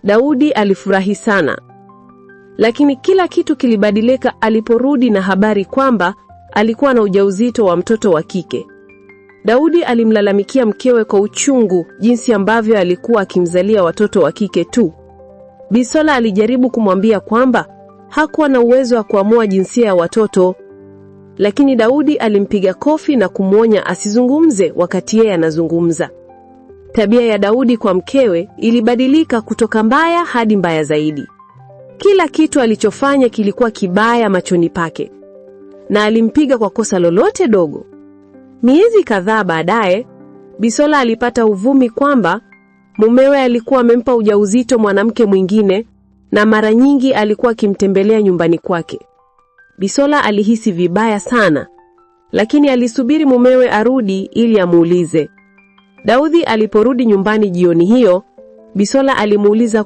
Daudi alifurahi sana. Lakini kila kitu kilibadilika aliporudi na habari kwamba alikuwa na ujauzito wa mtoto wa kike. Daudi alimlalamikia mkewe kwa uchungu jinsi ambavyo alikuwa akimzalia watoto wa kike tu. Bisola alijaribu kumwambia kwamba hakuwa na uwezo wa kuamua jinsia ya watoto, lakini Daudi alimpiga kofi na kumwonya asizungumze wakati yeye anazungumza. Tabia ya Daudi kwa mkewe ilibadilika kutoka mbaya hadi mbaya zaidi. Kila kitu alichofanya kilikuwa kibaya machoni pake, na alimpiga kwa kosa lolote dogo. Miezi kadhaa baadaye, Bisola alipata uvumi kwamba mumewe alikuwa amempa ujauzito mwanamke mwingine na mara nyingi alikuwa akimtembelea nyumbani kwake. Bisola alihisi vibaya sana, lakini alisubiri mumewe arudi ili amuulize. Daudi aliporudi nyumbani jioni hiyo, Bisola alimuuliza